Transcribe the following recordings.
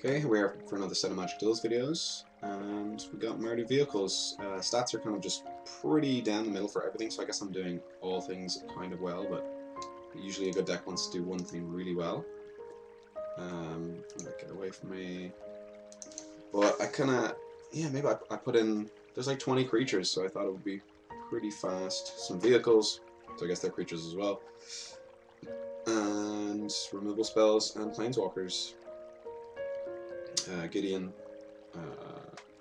Okay, here we are for another set of Magic Duels videos, and we got Mardu Vehicles. Stats are kind of just pretty down the middle for everything, so I guess I'm doing all things kind of well, but usually a good deck wants to do one thing really well. Get away from me. But I kind of, yeah, maybe I put in, there's like 20 creatures, so I thought it would be pretty fast. Some vehicles, so I guess they're creatures as well. And removal spells and planeswalkers. Gideon,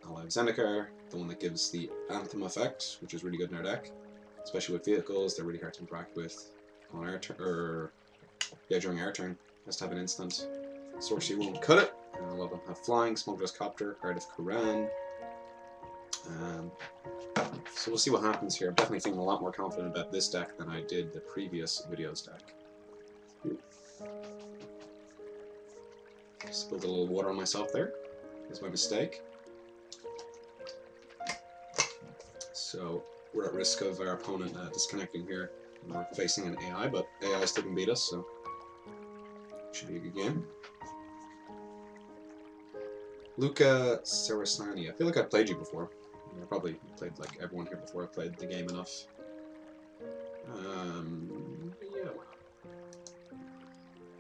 Ally of Zendikar, the one that gives the Anthem effect, which is really good in our deck, especially with vehicles. They're really hard to interact with on our turn, or during our turn. Has to have an instant. Sorcery won't cut it. A lot of them have flying. Smuggler's Copter, Heart of Quran. So we'll see what happens here. I'm definitely feeling a lot more confident about this deck than I did the previous video's deck. Spilled a little water on myself there. That's my mistake. So we're at risk of our opponent disconnecting here. We're facing an AI, but AI still can beat us, so should be a good game. Luca Sarasani. I feel like I've played you before. I probably played like everyone here before. I played the game enough. Yeah.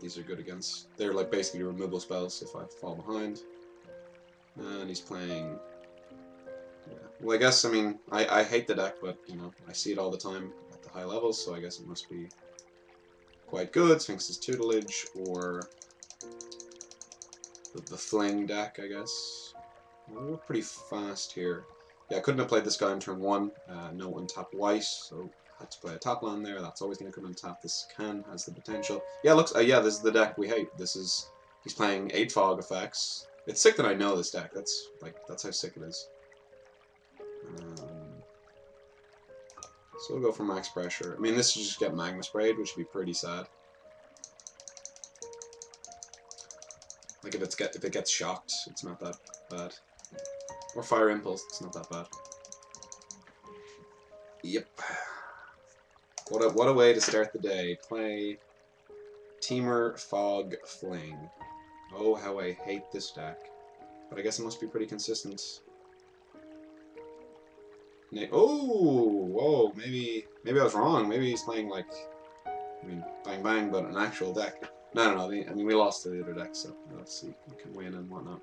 These are good against. They're like basically removal spells if I fall behind. And he's playing. Yeah. Well, I guess, I mean, I hate the deck, but, you know, I see it all the time at the high levels, so I guess it must be quite good. Sphinx's Tutelage, or the Fling deck, I guess. Well, we're pretty fast here. Yeah, I couldn't have played this guy on turn 1. No untap white, so had to play a top land there. That's always going to come untap. This has the potential. Yeah, looks. Yeah, this is the deck we hate. This is. He's playing 8 fog effects. It's sick that I know this deck. That's how sick it is. So we'll go for max pressure. I mean, this should just get magma sprayed, which would be pretty sad. Like if it gets shocked, it's not that bad. Or fire impulse, it's not that bad. Yep. What a way to start the day. Play Temur Fog Fling. Oh, how I hate this deck. But I guess it must be pretty consistent. Oh, whoa, maybe I was wrong. Maybe he's playing like, I mean, bang bang, but an actual deck. No. I mean, we lost to the other deck, so let's see. We can win and whatnot.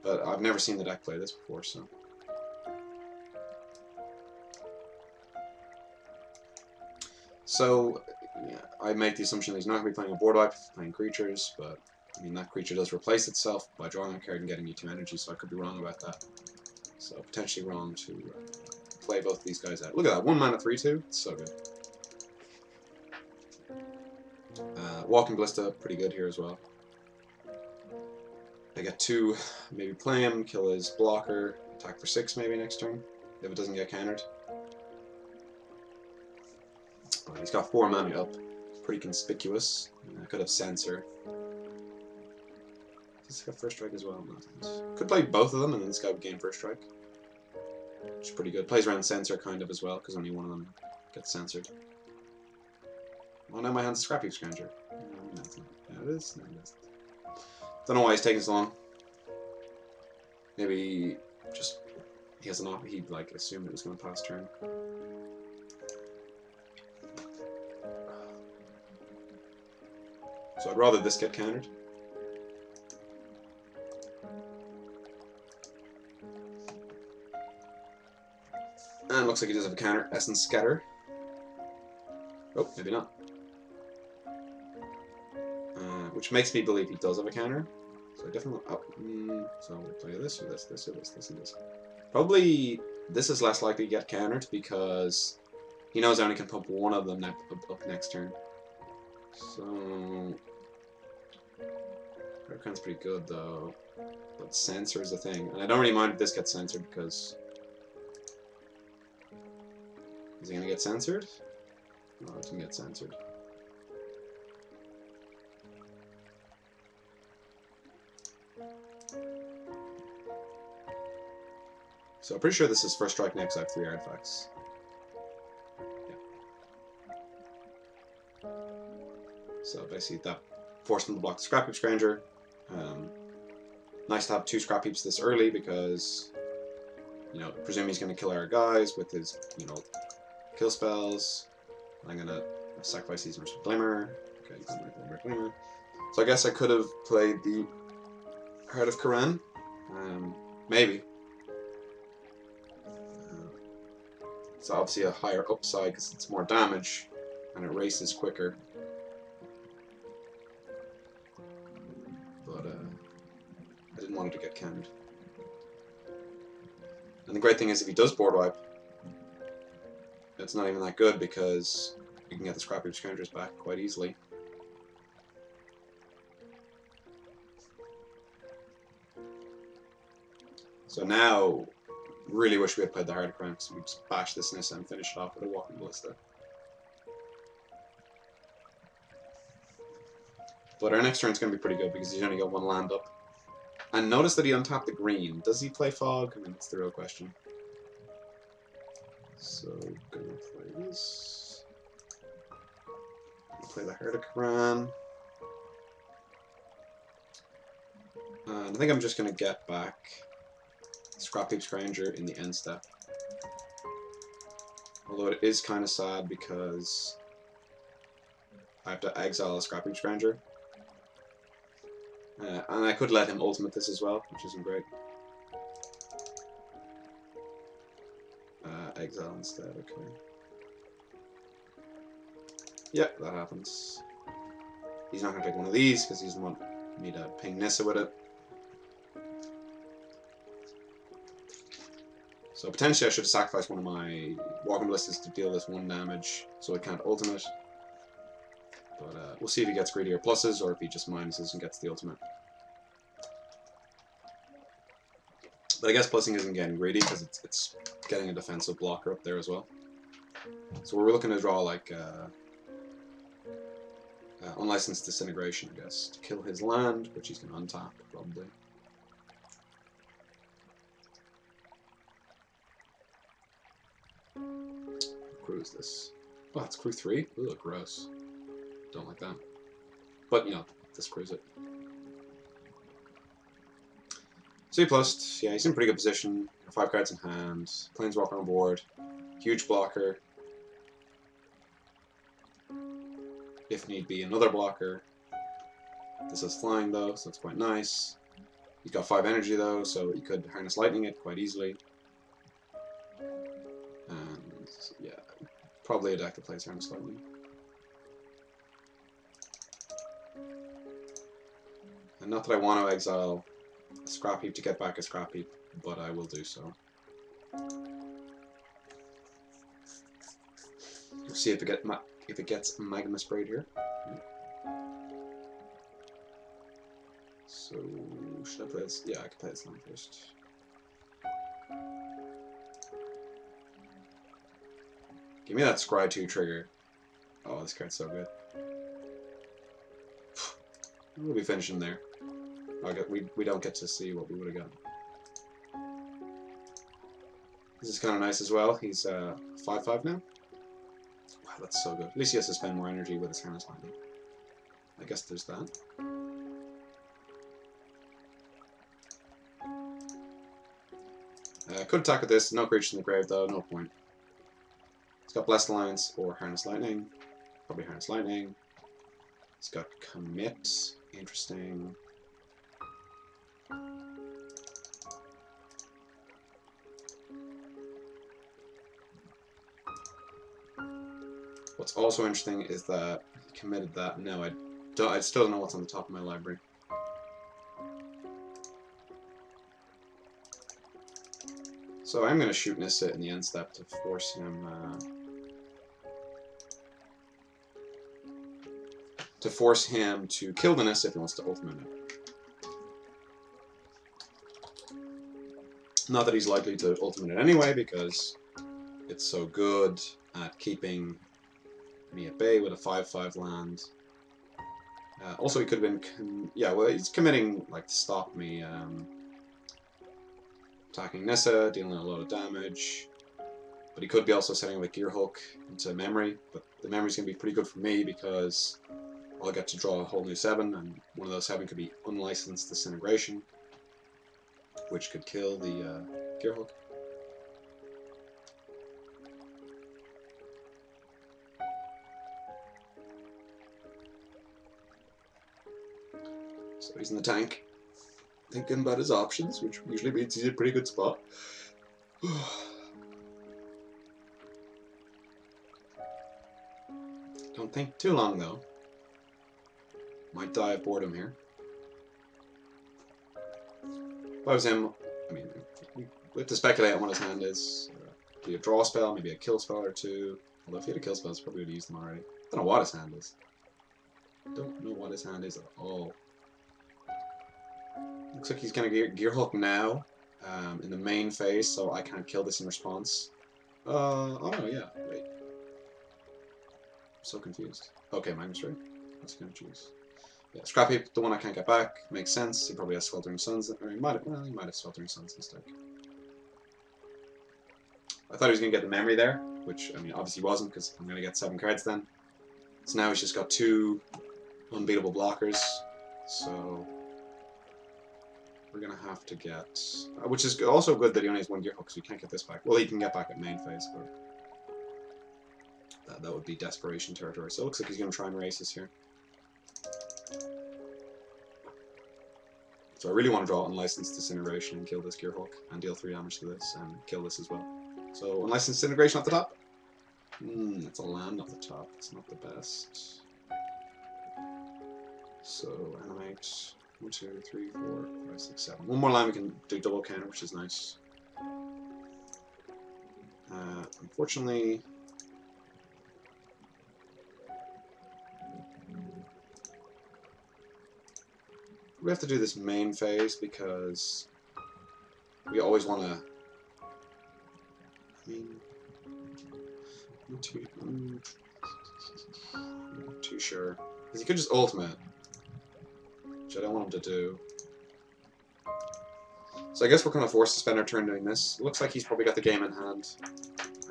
But I've never seen the deck play this before, so. So, yeah, I make the assumption that he's not going to be playing a board wipe, playing creatures, but, I mean, that creature does replace itself by drawing a card and getting you 2 energy, so I could be wrong about that. So, potentially wrong to play both of these guys out. Look at that, 1 mana 3/2, it's so good. Walking Ballista, pretty good here as well. I get 2, maybe play him, kill his blocker, attack for 6 maybe next turn, if it doesn't get countered. He's got 4 mana up, pretty conspicuous. I could have Censor. Does he have First Strike as well? No, could play both of them and then this guy would gain First Strike. Which is pretty good. Plays around Censor kind of as well, because only one of them gets censored. Oh, now my hand's a Scrap Heap Scavenger. No, it's not. Yeah, it is. No, it isn't. Don't know why he's taking so long. Maybe just he has an he like assumed it was going to pass turn. So I'd rather this get countered. And looks like he does have a counter. Essence Scatter. Oh, maybe not. Which makes me believe he does have a counter. So I definitely. Oh, so we'll play this or this, this or this, this and this. Probably this is less likely to get countered because he knows I only can pump one of them up next turn. So Hurricane's pretty good though. But Censor is a thing. And I don't really mind if this gets censored because. Is he gonna get censored? No, it didn't get censored. So I'm pretty sure this is First Strike next. I have 3 artifacts. Yeah. So basically that forced him to block the Scrap Heap Scavenger. Nice to have 2 scrap heaps this early because, you know, presume he's going to kill our guys with his, you know, kill spells. I'm going to sacrifice these for Glimmer. Okay, Glimmer. So I guess I could have played the Heart of Kiran. Maybe. It's obviously a higher upside because it's more damage and it races quicker. But I didn't want it to get canned. And the great thing is if he does board wipe, it's not even that good because you can get the Scrap Heap Scroungers back quite easily. So now, really wish we had played the Heart of Kiran because we just bash this Nissa and finish it off with a Walking Ballista. But our next turn's going to be pretty good because he's only got 1 land up. And notice that he untapped the green. Does he play Fog? I mean, that's the real question. So, gonna play this. Gonna play the Heart of Kiran. And I think I'm just gonna get back Scrap Heap Scrounger in the end step. Although it is kind of sad because I have to exile a Scrap Heap Scrounger. And I could let him ultimate this as well, which isn't great. Exile instead, okay. Yep, that happens. He's not going to take one of these because he doesn't want me to ping Nissa with it. So potentially I should have sacrificed one of my Walking Ballistas to deal this 1 damage so it can't ultimate. But we'll see if he gets greedier pluses or if he just minuses and gets the ultimate. But I guess plussing isn't getting greedy because it's getting a defensive blocker up there as well. So we're looking to draw like Unlicensed Disintegration, I guess, to kill his land, which he's going to untap probably. What crew is this? Oh, it's crew 3? Ooh, gross. Don't like that. But, you know, this crew's it. C+, yeah, he's in pretty good position. 5 cards in hand. Planeswalker on board. Huge blocker. If need be, another blocker. This is flying though, so it's quite nice. He's got 5 energy though, so he could Harness Lightning it quite easily. And yeah, probably a deck that plays Harness Lightning. And not that I want to exile a Scrap Heap to get back a Scrap Heap, but I will do so. We'll see if it gets Magma Sprayed here. So, should I play this? Yeah, I can play this land first. Give me that Scry 2 trigger. Oh, this card's so good. We'll be finishing there. We don't get to see what we would have gotten. This is kind of nice as well. He's 5/5 now. Wow, that's so good. At least he has to spend more energy with his Harness Lightning. I guess there's that. Could attack with this. No creatures in the grave though. No point. He's got Blessed Alliance or Harness Lightning. Probably Harness Lightning. He's got Commit. Interesting. What's also interesting is that he committed that. No, I still don't know what's on the top of my library. So I'm going to shoot Nissa in the end step to force him to kill the Nissa if he wants to ultimate it. Not that he's likely to ultimate it anyway, because it's so good at keeping me at bay with a 5/5 land. Also, he could have been, yeah, well, he's committing like to stop me attacking Nissa, dealing a lot of damage. But he could be also setting like Gear Hook into memory. But the memory's gonna be pretty good for me because I'll get to draw a whole new 7, and one of those 7 could be Unlicensed Disintegration. which could kill the Gearhulk. So he's in the tank, thinking about his options, which usually means he's in a pretty good spot. Don't think too long though. Might die of boredom here. If I was him, I mean, we have to speculate on what his hand is. Maybe a draw spell, maybe a kill spell or two. Although if he had a kill spell, he probably would have used them already. Don't know what his hand is. Don't know what his hand is at all. Looks like he's gonna Gearhulk now, in the main phase, so I can't kill this in response. Oh no, yeah, wait. I'm so confused. Okay, -3. What's he gonna choose? Yeah, Scrap Heap, the one I can't get back, makes sense. He probably has Sweltering Suns, or he might have Sweltering Suns instead. I thought he was gonna get the memory there, which, I mean, obviously he wasn't, because I'm gonna get 7 cards then. So now he's just got 2 unbeatable blockers, so we're gonna have to get, which is also good that he only has 1 Gearhulk, so you can't get this back. Well, he can get back at main phase, but that would be desperation territory. So it looks like he's gonna try and race us here. So I really want to draw Unlicensed Disintegration and kill this Gearhulk, and deal 3 damage to this, and kill this as well. So Unlicensed Disintegration off the top. It's a land off the top. It's not the best. So animate. 1, 2, 3, 4, 5, 6, 7. One more line we can do double counter, which is nice. Unfortunately, we have to do this main phase because we always want to. I mean, I'm not too sure because he could just ultimate, which I don't want him to do. So I guess we're kind of forced to spend our turn doing this. It looks like he's probably got the game in hand,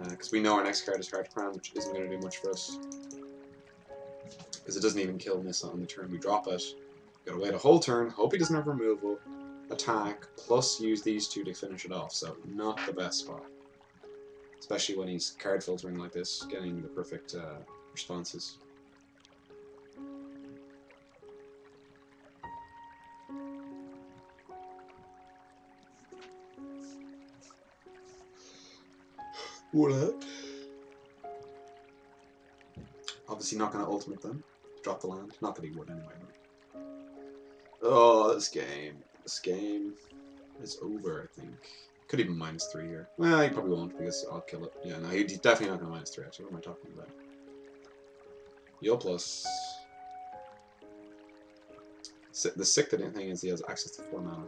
because we know our next card is Heartbrand, which isn't going to do much for us. Because it doesn't even kill Nissa on the turn we drop it. Gotta wait a whole turn, hope he doesn't have removal, attack, plus use these 2 to finish it off, so not the best spot. Especially when he's card filtering like this, getting the perfect responses. What? Obviously not going to ultimate them. Drop the land. Not that he would anyway. But... oh, this game. This game is over, I think. Could even -3 here. Well, he probably won't because I'll kill it. Yeah, no, he's definitely not going to -3 actually. What am I talking about? Yo plus. The sick thing is he has access to 4 mana.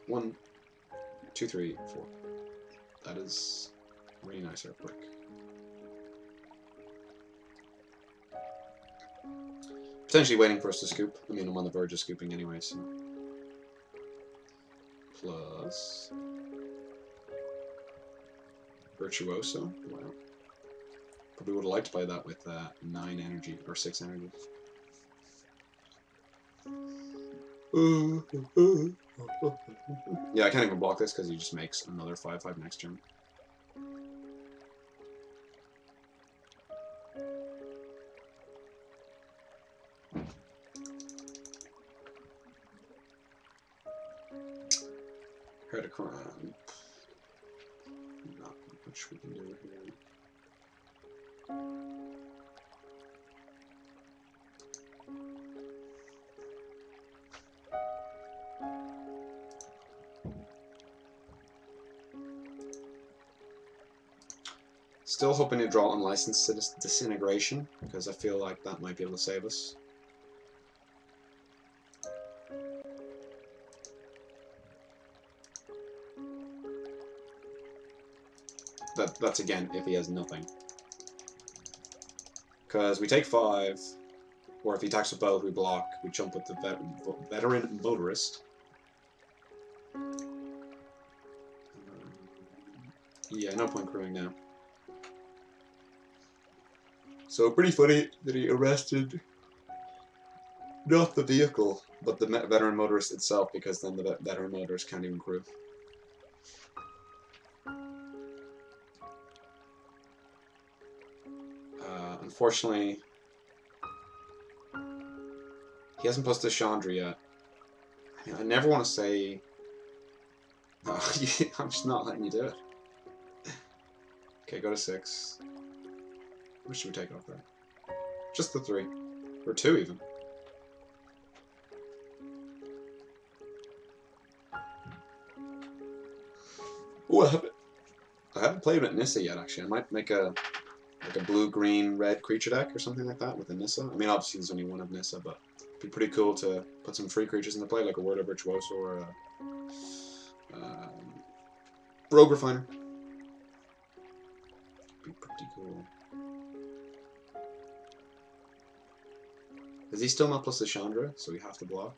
1, 2, 3, 4. That is really nice artwork. Potentially waiting for us to scoop. I mean, I'm on the verge of scooping anyway, so. Plus. Virtuoso. Wow. Probably would have liked to play that with 9 energy, or 6 energy. Yeah, I can't even block this because he just makes another 5/5 next turn. Heard a crime. Not much we can do here. Still hoping to draw Unlicensed Disintegration, because I feel like that might be able to save us. That's again if he has nothing. Because we take 5, or if he attacks with both, we block, we jump with the Veteran Motorist. Yeah, no point crewing now. So pretty funny that he arrested Not the vehicle, but the veteran motorist itself, because then the veteran motorist can't even crew. Unfortunately, he hasn't posted Chandra yet. I mean, I never want to say... No, I'm just not letting you do it. Okay, go to 6. What should we take off there? Just the 3. Or 2, even. Ooh, I haven't played with Nissa yet, actually. I might make a blue, green, red creature deck or something like that with a Nissa. I mean, obviously there's only one of Nissa, but it'd be pretty cool to put some free creatures into play, like a Word of Virtuoso or a Rogue Refiner. Be pretty cool. Is he still not plus the Chandra, so we have to block?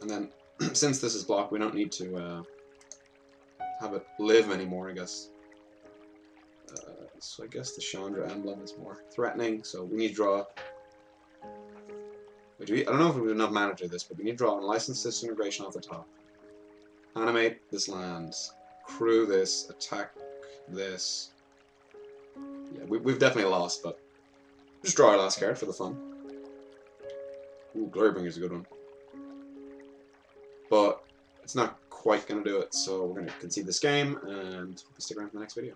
And then, since this is blocked, we don't need to have it live anymore, I guess. So I guess the Chandra emblem is more threatening, so we need to draw... Wait, I don't know if we have enough mana to do this, but we need to draw a License Disintegration off the top. Animate this land. Crew this. Attack this. Yeah, we've definitely lost, but just draw our last card for the fun. Ooh, Glorybringer's a good one. But it's not quite going to do it, so we're going to concede this game, and stick around for the next video.